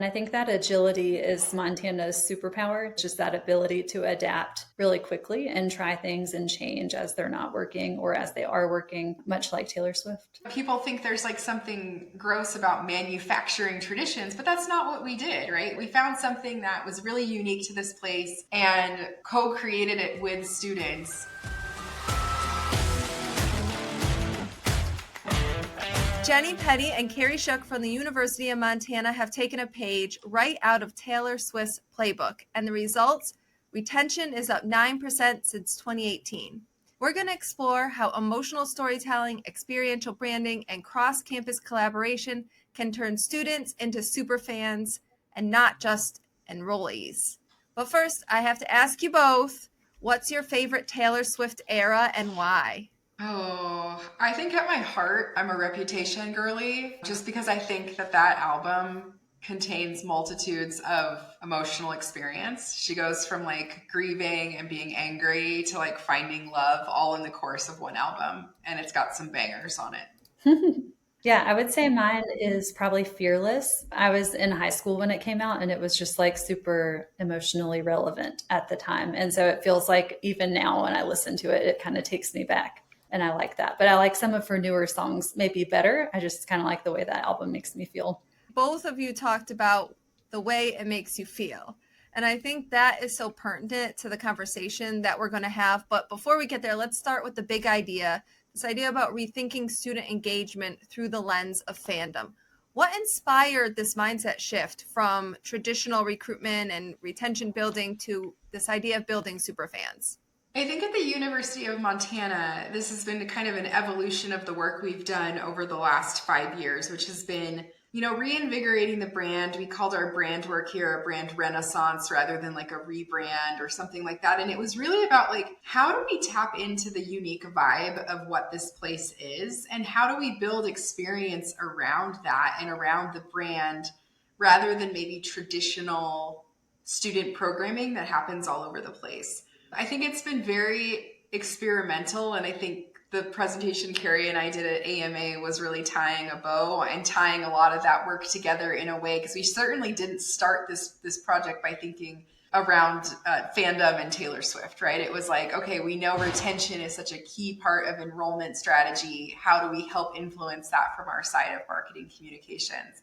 And I think that agility is Montana's superpower, just that ability to adapt really quickly and try things and change as they're not working or as they are working, much like Taylor Swift. People think there's like something gross about manufacturing traditions, but that's not what we did, right? We found something that was really unique to this place and co-created it with students. Jenny Petty and Kerri Shook from the University of Montana have taken a page right out of Taylor Swift's Playbook, and the results? Retention is up 9% since 2018. We're going to explore how emotional storytelling, experiential branding, and cross-campus collaboration can turn students into superfans and not just enrollees. But first, I have to ask you both, what's your favorite Taylor Swift era and why? Oh, I think at my heart, I'm a Reputation girly, just because I think that album contains multitudes of emotional experience. She goes from like grieving and being angry to like finding love all in the course of one album. And it's got some bangers on it. Yeah, I would say mine is probably Fearless. I was in high school when it came out and it was just like super emotionally relevant at the time. And so it feels like even now when I listen to it, it kind of takes me back. And I like that. But I like some of her newer songs maybe better. I just kind of like the way that album makes me feel. Both of you talked about the way it makes you feel. And I think that is so pertinent to the conversation that we're going to have. But before we get there, let's start with the big idea, this idea about rethinking student engagement through the lens of fandom. What inspired this mindset shift from traditional recruitment and retention building to this idea of building superfans? I think at the University of Montana, this has been kind of an evolution of the work we've done over the last 5 years, which has been, reinvigorating the brand. We called our brand work here a brand renaissance rather than like a rebrand or something like that. And it was really about like, how do we tap into the unique vibe of what this place is? And how do we build experience around that and around the brand rather than maybe traditional student programming that happens all over the place? I think it's been very experimental, and I think the presentation Kerri and I did at AMA was really tying a bow and tying a lot of that work together in a way, because we certainly didn't start this project by thinking around fandom and Taylor Swift, right? It was like, okay, we know retention is such a key part of enrollment strategy. How do we help influence that from our side of marketing communications?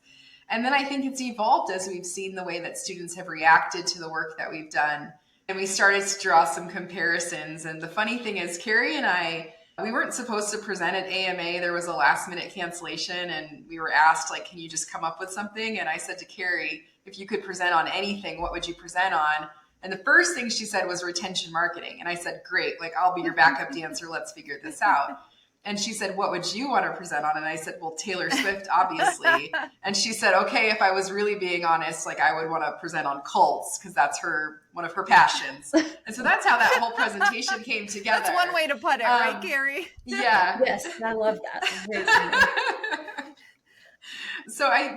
And then I think it's evolved as we've seen the way that students have reacted to the work that we've done. And we started to draw some comparisons. And the funny thing is, Kerri and I, we weren't supposed to present at AMA. There was a last minute cancellation and we were asked, like, can you just come up with something? And I said to Kerri, if you could present on anything, what would you present on? And the first thing she said was retention marketing. And I said, great, like, I'll be your backup dancer. Let's figure this out. And she said, what would you want to present on? And I said, well, Taylor Swift, obviously. And she said, okay, if I was really being honest, like I would want to present on cults because that's one of her passions. And so that's how that whole presentation came together. That's one way to put it, right, Kerri? Yeah. Yes, I love that.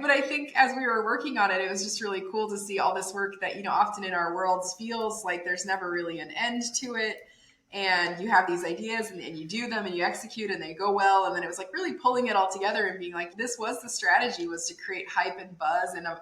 But I think as we were working on it, it was just really cool to see all this work that, often in our worlds feels like there's never really an end to it. And you have these ideas and you do them and you execute and they go well. And then it was like really pulling it all together and being like, this was the strategy, was to create hype and buzz and a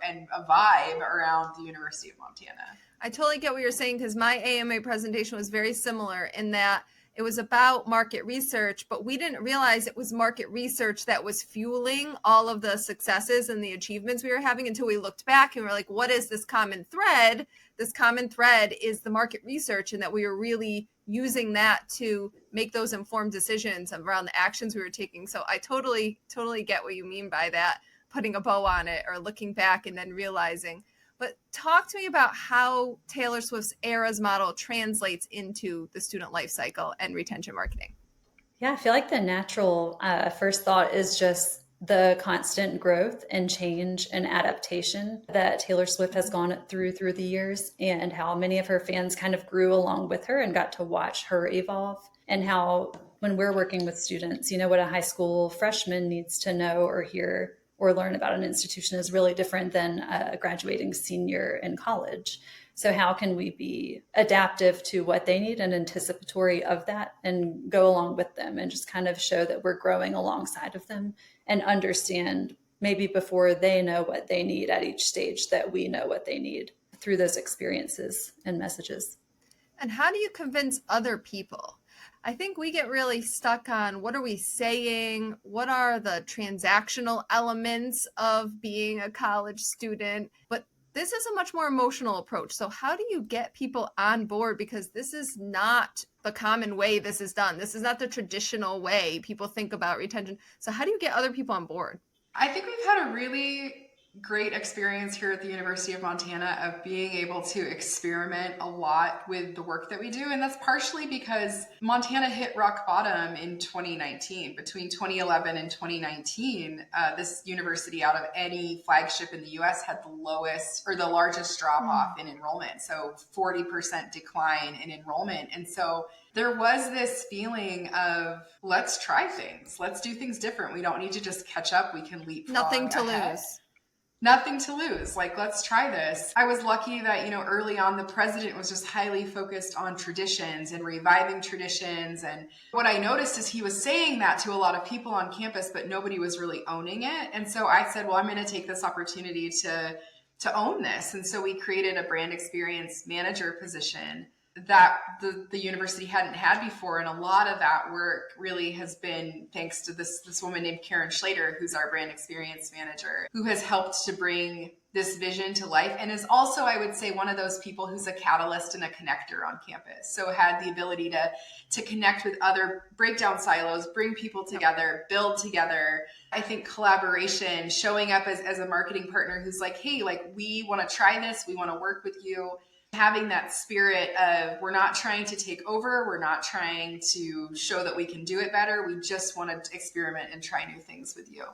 vibe around the University of Montana. I totally get what you're saying, because my AMA presentation was very similar in that it was about market research, but we didn't realize it was market research that was fueling all of the successes and the achievements we were having until we looked back and we're like, what is this common thread? This common thread is the market research, and that we were really using that to make those informed decisions around the actions we were taking. So I totally get what you mean by that, putting a bow on it or looking back and then realizing. But talk to me about how Taylor Swift's eras model translates into the student life cycle and retention marketing. Yeah, I feel like the natural first thought is just the constant growth and change and adaptation that Taylor Swift has gone through the years, and how many of her fans kind of grew along with her and got to watch her evolve, and how when we're working with students, what a high school freshman needs to know or hear or learn about an institution is really different than a graduating senior in college. So how can we be adaptive to what they need and anticipatory of that and go along with them and just kind of show that we're growing alongside of them and understand maybe before they know what they need at each stage, that we know what they need through those experiences and messages. And how do you convince other people? I think we get really stuck on what are we saying? What are the transactional elements of being a college student? But this is a much more emotional approach. So how do you get people on board? Because this is not the common way this is done. This is not the traditional way people think about retention. So how do you get other people on board? I think we've had a really great experience here at the University of Montana of being able to experiment a lot with the work that we do. And that's partially because Montana hit rock bottom in 2019. Between 2011 and 2019, this university out of any flagship in the US had the lowest or the largest drop off in enrollment. So 40% decline in enrollment. And so there was this feeling of, let's try things. Let's do things different. We don't need to just catch up. We can leapfrog Nothing to ahead. lose. Nothing to lose. Like, let's try this. I was lucky that, early on, the president was just highly focused on traditions and reviving traditions. And what I noticed is he was saying that to a lot of people on campus, but nobody was really owning it. And so I said, well, I'm going to take this opportunity to own this. And so we created a brand experience manager position that the university hadn't had before. And a lot of that work really has been thanks to this woman named Kerri Shook, who's our brand experience manager, who has helped to bring this vision to life and is also, I would say, one of those people who's a catalyst and a connector on campus. So had the ability to connect with other, break down silos, bring people together, build together. I think collaboration, showing up as a marketing partner who's like, hey, like, we want to try this. We want to work with you. Having that spirit of, we're not trying to take over. We're not trying to show that we can do it better. We just want to experiment and try new things with you.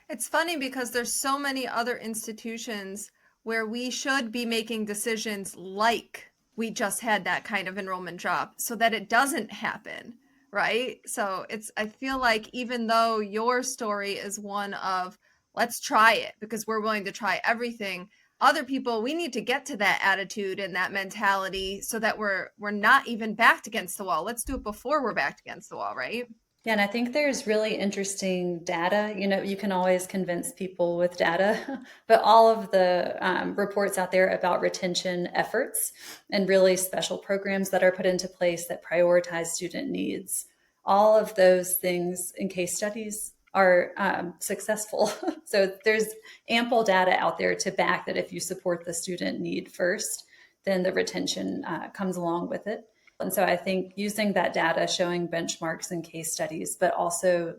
It's funny because there's so many other institutions where we should be making decisions like we just had that kind of enrollment drop so that it doesn't happen, right? So I feel like even though your story is one of, let's try it because we're willing to try everything, other people, we need to get to that attitude and that mentality so that we're not even backed against the wall. Let's do it before we're backed against the wall, right? Yeah, and I think there's really interesting data. You can always convince people with data, but all of the reports out there about retention efforts and really special programs that are put into place that prioritize student needs, all of those things in case studies are successful. So there's ample data out there to back that if you support the student need first, then the retention comes along with it. And so I think using that data, showing benchmarks and case studies, but also,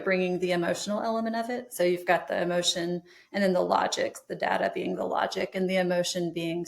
bringing the emotional element of it. So you've got the emotion and then the logic, the data being the logic and the emotion being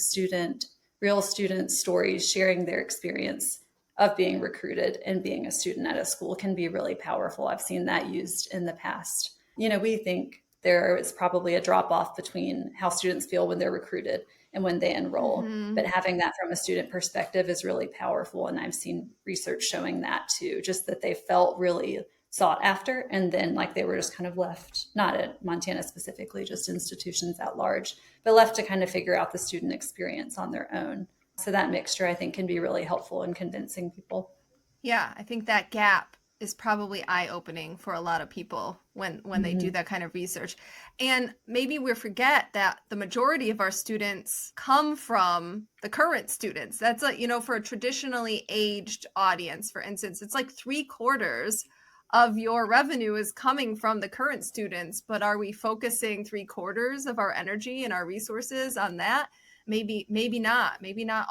real student stories, sharing their experience of being recruited and being a student at a school can be really powerful. I've seen that used in the past. We think there is probably a drop off between how students feel when they're recruited and when they enroll. Mm-hmm. But having that from a student perspective is really powerful. And I've seen research showing that too, just that they felt really sought after. And then like they were just kind of left, not at Montana specifically, just institutions at large, but left to kind of figure out the student experience on their own. So that mixture, I think, can be really helpful in convincing people. Yeah, I think that gap is probably eye-opening for a lot of people when they do that kind of research. And maybe we forget that the majority of our students come from the current students. That's like, for a traditionally aged audience, for instance, it's like 3/4 of your revenue is coming from the current students. But are we focusing 3/4 of our energy and our resources on that? Maybe not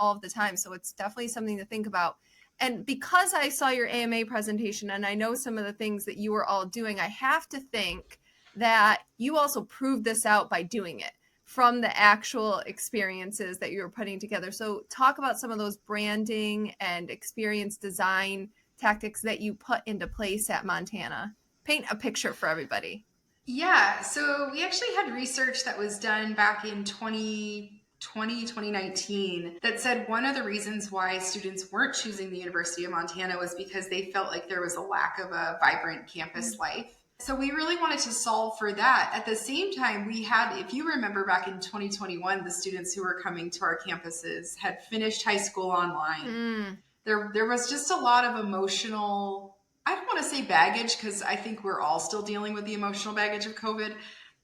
all of the time. So it's definitely something to think about. And because I saw your AMA presentation and I know some of the things that you were all doing, I have to think that you also proved this out by doing it from the actual experiences that you were putting together. So talk about some of those branding and experience design tactics that you put into place at Montana. Paint a picture for everybody. Yeah, so we actually had research that was done back in 2019 that said one of the reasons why students weren't choosing the University of Montana was because they felt like there was a lack of a vibrant campus life. So we really wanted to solve for that. At the same time, we had, if you remember back in 2021, the students who were coming to our campuses had finished high school online. There was just a lot of emotional, I don't want to say baggage, because I think we're all still dealing with the emotional baggage of COVID.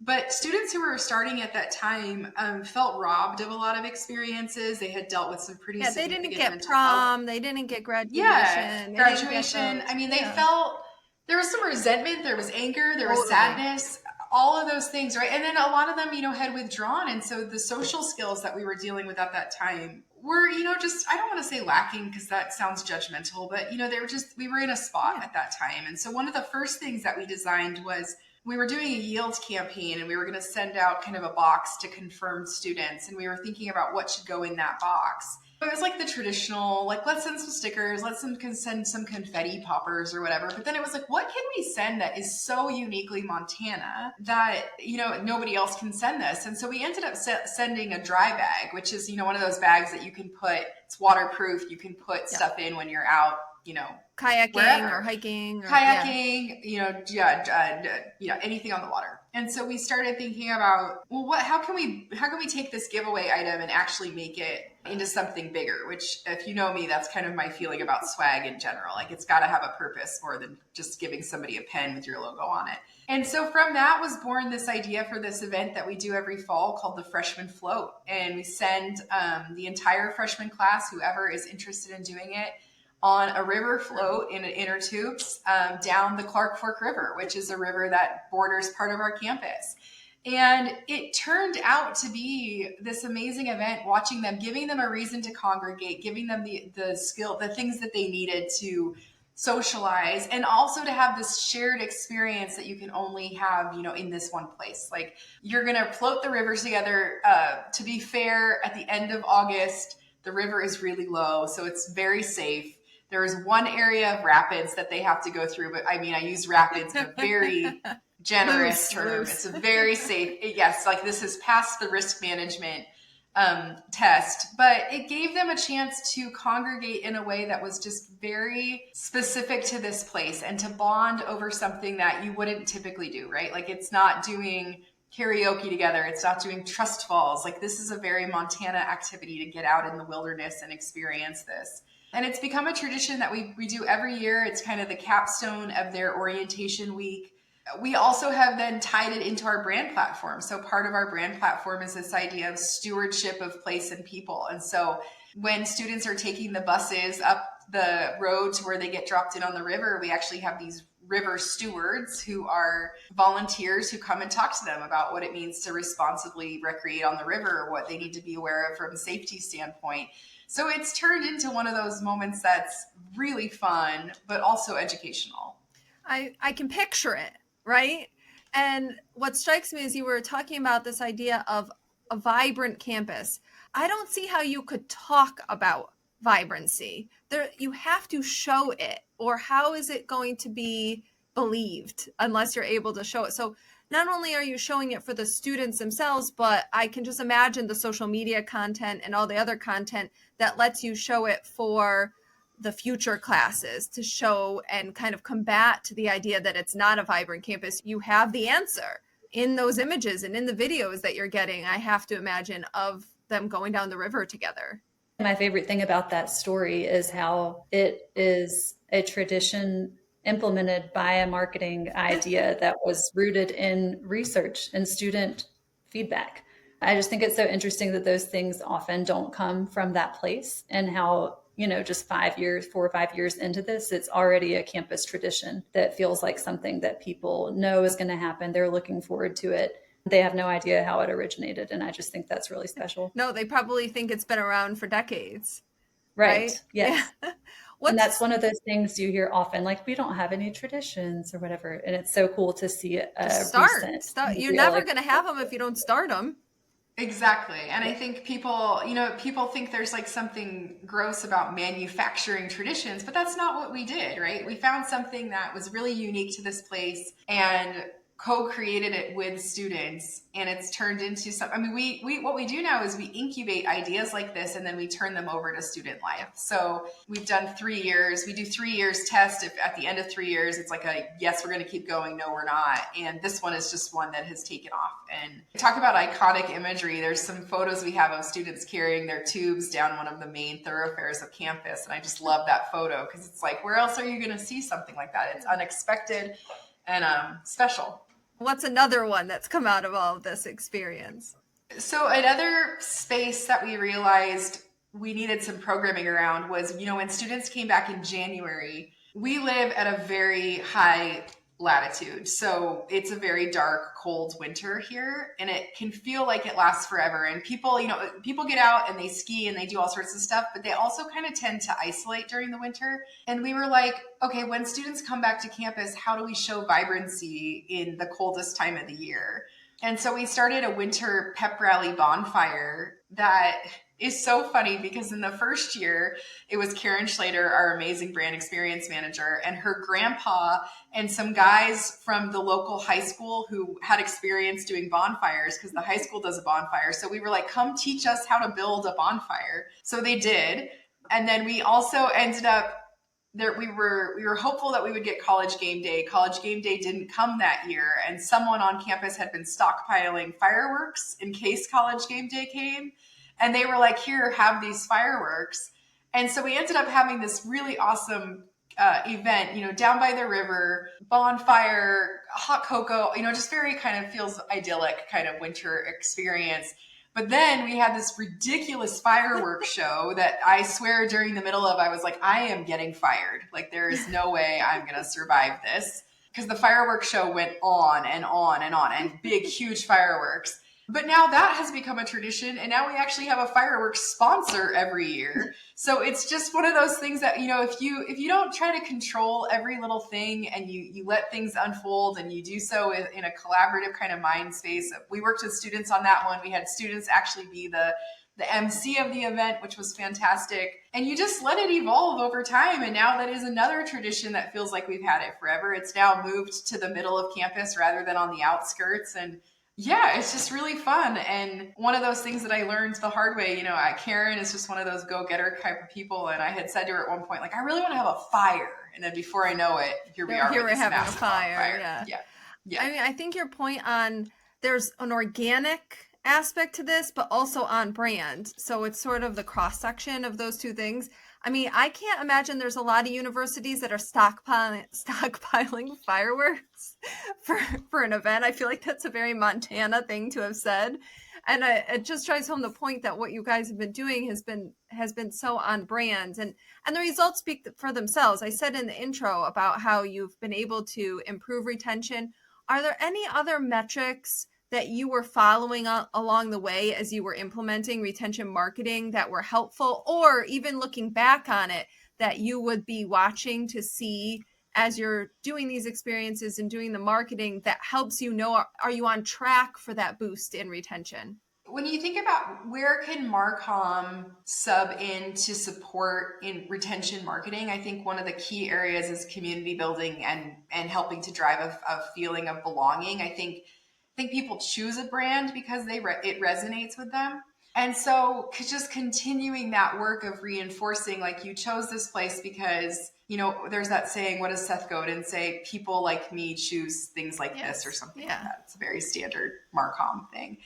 But students who were starting at that time felt robbed of a lot of experiences. They had dealt with some pretty They significant didn't get mental prom, health. they didn't get graduation. Yeah, They didn't get graduation. those. I mean, they Yeah. felt there was some resentment, there was anger, there was Totally. sadness, all of those things, right? And then a lot of them, had withdrawn. And so the social skills that we were dealing with at that time were, just, I don't want to say lacking because that sounds judgmental, but, they were just, we were in a spot at that time. And so one of the first things that we designed was we were doing a yield campaign, and we were going to send out kind of a box to confirmed students. And we were thinking about what should go in that box. It was like the traditional, like, let's send some stickers, let's send some confetti poppers or whatever. But then it was like, what can we send that is so uniquely Montana that, nobody else can send this? And so we ended up sending a dry bag, which is, one of those bags that you can put, it's waterproof. You can put stuff in when you're out, kayaking wherever. or hiking. Kayaking, anything on the water. And so we started thinking about, well, how can we take this giveaway item and actually make it into something bigger, which, if you know me, that's kind of my feeling about swag in general. Like, it's got to have a purpose more than just giving somebody a pen with your logo on it. And so from that was born this idea for this event that we do every fall called the Freshman Float. And we send the entire freshman class, whoever is interested in doing it, on a river float in inner tubes down the Clark Fork River, which is a river that borders part of our campus. And it turned out to be this amazing event, watching them, giving them a reason to congregate, giving them the skill, the things that they needed to socialize, and also to have this shared experience that you can only have, in this one place. Like, you're going to float the rivers together. To be fair, at the end of August, the river is really low, so it's very safe. There is one area of rapids that they have to go through, but I use rapids in a very generous term. Loose. It's a very safe. Yes, like, this has passed the risk management test, but it gave them a chance to congregate in a way that was just very specific to this place and to bond over something that you wouldn't typically do, right? Like, it's not doing karaoke together. It's not doing trust falls. Like, this is a very Montana activity to get out in the wilderness and experience this. And it's become a tradition that we do every year. It's kind of the capstone of their orientation week. We also have then tied it into our brand platform. So part of our brand platform is this idea of stewardship of place and people. And so when students are taking the buses up the road to where they get dropped in on the river, we actually have these river stewards who are volunteers who come and talk to them about what it means to responsibly recreate on the river, or what they need to be aware of from a safety standpoint. So it's turned into one of those moments that's really fun, but also educational. I can picture it, right? And what strikes me is you were talking about this idea of a vibrant campus. I don't see how you could talk about vibrancy. You have to show it, or how is it going to be believed unless you're able to show it? So not only are you showing it for the students themselves, but I can just imagine the social media content and all the other content that lets you show it for the future classes, to show and kind of combat to the idea that it's not a vibrant campus. You have the answer in those images and in the videos that you're getting, I have to imagine, of them going down the river together. My favorite thing about that story is how it is a tradition implemented by a marketing idea that was rooted in research and student feedback. I just think it's so interesting that those things often don't come from that place, and how, just 4 or 5 years into this, it's already a campus tradition that feels like something that people know is going to happen. They're looking forward to it. They have no idea how it originated. And I just think that's really special. No, they probably think it's been around for decades. Right. Yes. Yeah. And that's one of those things you hear often, like, we don't have any traditions or whatever. And it's so cool to see start. You're never going to have them if you don't start them. Exactly. And I think people think there's like something gross about manufacturing traditions, but that's not what we did, right? We found something that was really unique to this place and co-created it with students, and it's turned into something. We what we do now is we incubate ideas like this, and then we turn them over to student life. So we've done 3 years. We do 3 years test. If at the end of 3 years it's like a yes, we're going to keep going, no, we're not. And this one is just one that has taken off. And talk about iconic imagery. There's some photos we have of students carrying their tubes down one of the main thoroughfares of campus, and I just love that photo because it's like, where else are you going to see something like that? It's unexpected and special. What's another one that's come out of all of this experience? So another space that we realized we needed some programming around was, when students came back in January, we live at a very high latitude. So it's a very dark, cold winter here, and it can feel like it lasts forever. And people get out and they ski and they do all sorts of stuff, but they also kind of tend to isolate during the winter. And we were like, okay, when students come back to campus, how do we show vibrancy in the coldest time of the year? And so we started a winter pep rally bonfire that is so funny because in the first year, it was Karen Schlater, our amazing brand experience manager, and her grandpa and some guys from the local high school who had experience doing bonfires because the high school does a bonfire. So we were like, come teach us how to build a bonfire. So they did. And then we also ended up there, we were hopeful that we would get college game day. College game day didn't come that year, and someone on campus had been stockpiling fireworks in case college game day came. And they were like, here, have these fireworks. And so we ended up having this really awesome event, down by the river, bonfire, hot cocoa, just very kind of feels idyllic kind of winter experience. But then we had this ridiculous fireworks show that I swear during the middle of, I was like, I am getting fired. Like, there is no way I'm going to survive this. Because the fireworks show went on and on and on, and big, huge fireworks. But now that has become a tradition, and now we actually have a fireworks sponsor every year. So it's just one of those things that, if you don't try to control every little thing and you let things unfold and you do so in a collaborative kind of mind space. We worked with students on that one. We had students actually be the MC of the event, which was fantastic. And you just let it evolve over time. And now that is another tradition that feels like we've had it forever. It's now moved to the middle of campus rather than on the outskirts. And yeah, it's just really fun. And one of those things that I learned the hard way, Karen is just one of those go-getter type of people. And I had said to her at one point, like, I really want to have a fire. And then before I know it, here we are. Here we're having a fire. Yeah. I mean, I think your point on there's an organic aspect to this, but also on brand. So it's sort of the cross section of those two things. I mean, I can't imagine there's a lot of universities that are stockpiling fireworks for an event. I feel like that's a very Montana thing to have said. And it just drives home the point that what you guys have been doing has been so on brand, and the results speak for themselves. I said in the intro about how you've been able to improve retention. Are there any other metrics that you were following along the way as you were implementing retention marketing that were helpful, or even looking back on it that you would be watching to see as you're doing these experiences and doing the marketing that helps you know, are you on track for that boost in retention? When you think about where can Marcom sub in to support in retention marketing, I think one of the key areas is community building and helping to drive a feeling of belonging. I think people choose a brand because it resonates with them. And so just continuing that work of reinforcing, like, you chose this place because, there's that saying, what does Seth Godin say? People like me choose things like this or something like that. It's a very standard Marcom thing.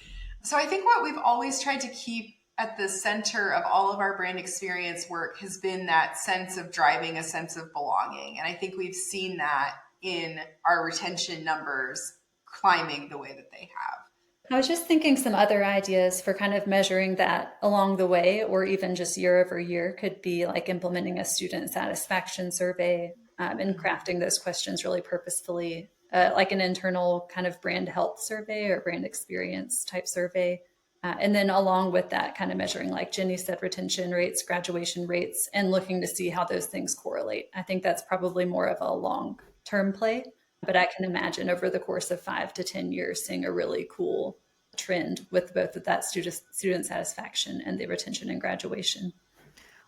So I think what we've always tried to keep at the center of all of our brand experience work has been that sense of driving a sense of belonging. And I think we've seen that in our retention numbers climbing the way that they have. I was just thinking some other ideas for kind of measuring that along the way, or even just year over year, could be like implementing a student satisfaction survey and crafting those questions really purposefully, like an internal kind of brand health survey or brand experience type survey. And then along with that, kind of measuring, like Jenny said, retention rates, graduation rates, and looking to see how those things correlate. I think that's probably more of a long-term play. But I can imagine over the course of 5 to 10 years, seeing a really cool trend with both of that student satisfaction and the retention and graduation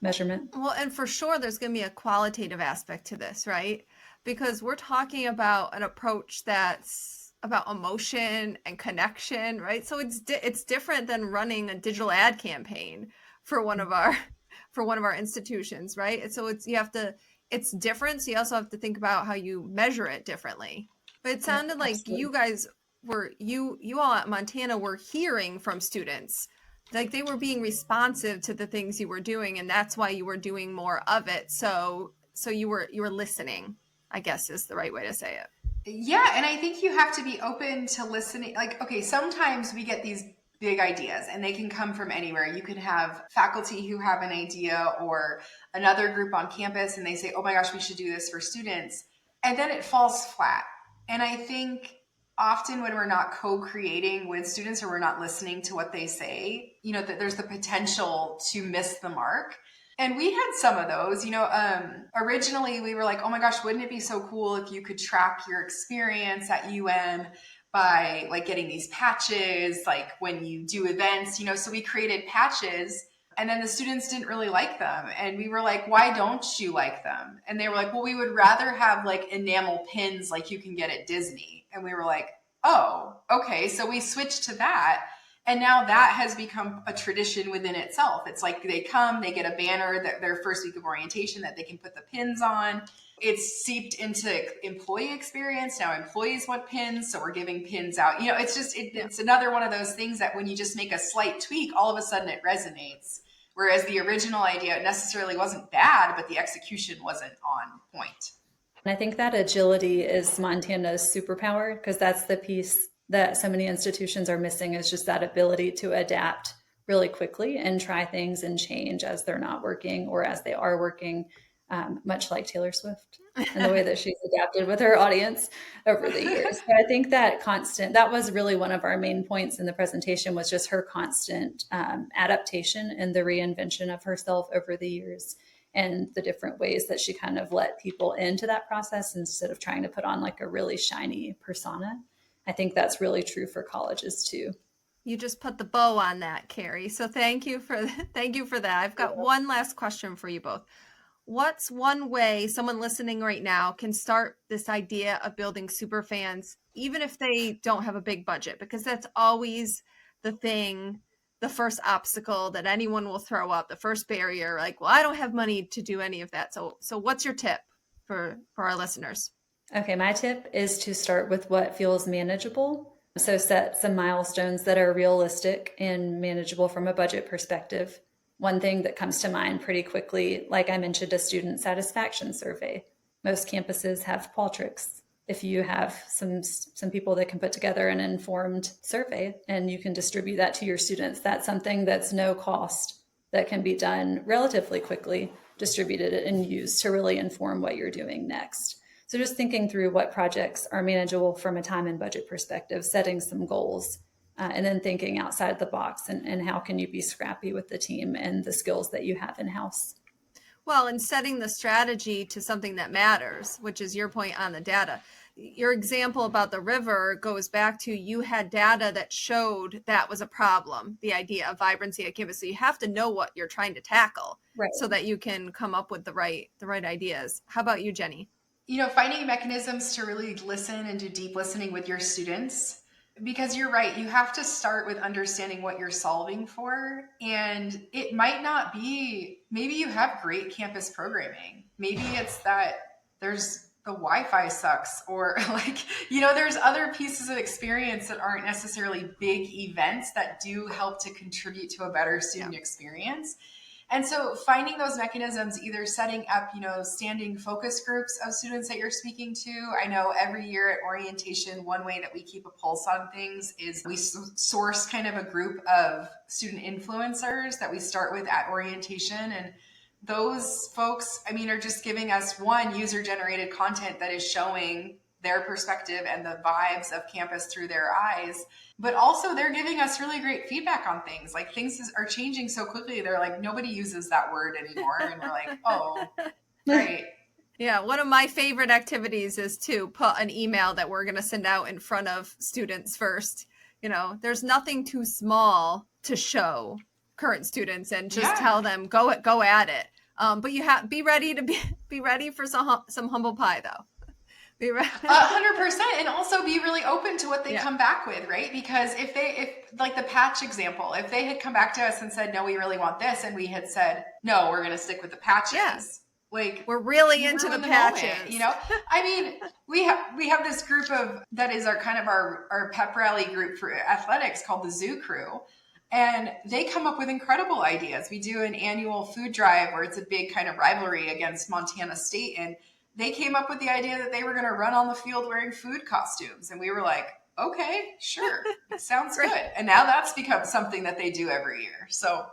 measurement. Well, and for sure, there's going to be a qualitative aspect to this, right? Because we're talking about an approach that's about emotion and connection, right? So it's different than running a digital ad campaign for one of our institutions, right? And so it's different. So you also have to think about how you measure it differently. But it sounded like you guys you all at Montana were hearing from students, like they were being responsive to the things you were doing, and that's why you were doing more of it. So you were listening, I guess is the right way to say it. Yeah, and I think you have to be open to listening. Like, okay, sometimes we get these big ideas and they can come from anywhere. You can have faculty who have an idea or another group on campus and they say, oh my gosh, we should do this for students. And then it falls flat. And I think often when we're not co-creating with students or we're not listening to what they say, that there's the potential to miss the mark. And we had some of those, originally we were like, oh my gosh, wouldn't it be so cool if you could track your experience at UM by like getting these patches, like when you do events, so we created patches and then the students didn't really like them. And we were like, why don't you like them? And they were like, well, we would rather have like enamel pins like you can get at Disney. And we were like, oh, okay. So we switched to that. And now that has become a tradition within itself. It's like they come, they get a banner that their first week of orientation that they can put the pins on. It's seeped into employee experience. Now employees want pins, so we're giving pins out. It's another one of those things that when you just make a slight tweak, all of a sudden it resonates. Whereas the original idea necessarily wasn't bad, but the execution wasn't on point. And I think that agility is Montana's superpower, because that's the piece that so many institutions are missing, is just that ability to adapt really quickly and try things and change as they're not working or as they are working, much like Taylor Swift and the way that she's adapted with her audience over the years. But I think that was really one of our main points in the presentation, was just her constant adaptation and the reinvention of herself over the years, and the different ways that she kind of let people into that process instead of trying to put on like a really shiny persona. I think that's really true for colleges too. You just put the bow on that, Kerri. So thank you for that. I've got one last question for you both. What's one way someone listening right now can start this idea of building super fans, even if they don't have a big budget? Because that's always the thing, the first obstacle that anyone will throw up, the first barrier, like, well, I don't have money to do any of that. So what's your tip for our listeners? Okay, my tip is to start with what feels manageable. So set some milestones that are realistic and manageable from a budget perspective. One thing that comes to mind pretty quickly, like I mentioned, a student satisfaction survey. Most campuses have Qualtrics. If you have some people that can put together an informed survey and you can distribute that to your students, that's something that's no cost, that can be done relatively quickly, distributed and used to really inform what you're doing next. So just thinking through what projects are manageable from a time and budget perspective, setting some goals, and then thinking outside the box and how can you be scrappy with the team and the skills that you have in-house. Well, and setting the strategy to something that matters, which is your point on the data. Your example about the river goes back to, you had data that showed that was a problem, the idea of vibrancy at campus. So you have to know what you're trying to tackle, right, so that you can come up with the right ideas. How about you, Jenny? Finding mechanisms to really listen and do deep listening with your students, because you're right, you have to start with understanding what you're solving for. And it might not be, maybe you have great campus programming. Maybe it's that the Wi-Fi sucks, or there's other pieces of experience that aren't necessarily big events that do help to contribute to a better student experience. And so finding those mechanisms, either setting up, standing focus groups of students that you're speaking to. I know every year at orientation, one way that we keep a pulse on things is we source kind of a group of student influencers that we start with at orientation. And those folks, are just giving us user-generated content that is showing their perspective and the vibes of campus through their eyes. But also they're giving us really great feedback on things. Like, things are changing so quickly. They're like, nobody uses that word anymore. And we're like, oh, great. Yeah, one of my favorite activities is to put an email that we're going to send out in front of students first. There's nothing too small to show current students, and just tell them, go at it. But you be ready to be ready for some humble pie, though. 100%, and also be really open to what they come back with, right? Because if like the patch example, if they had come back to us and said, no, we really want this, and we had said, no, we're going to stick with the patches, like, we're really into the patches, we have this group that is our pep rally group for athletics called the Zoo Crew. And they come up with incredible ideas. We do an annual food drive where it's a big kind of rivalry against Montana State, and they came up with the idea that they were going to run on the field wearing food costumes. And we were like, okay, sure. It sounds good. And now that's become something that they do every year. So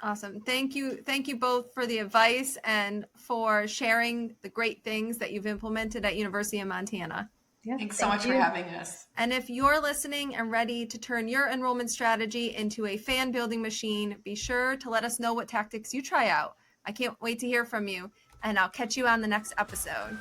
awesome. Thank you. Thank you both for the advice and for sharing the great things that you've implemented at University of Montana. Yeah, thanks so much for having us. And if you're listening and ready to turn your enrollment strategy into a fan building machine, be sure to let us know what tactics you try out. I can't wait to hear from you, and I'll catch you on the next episode.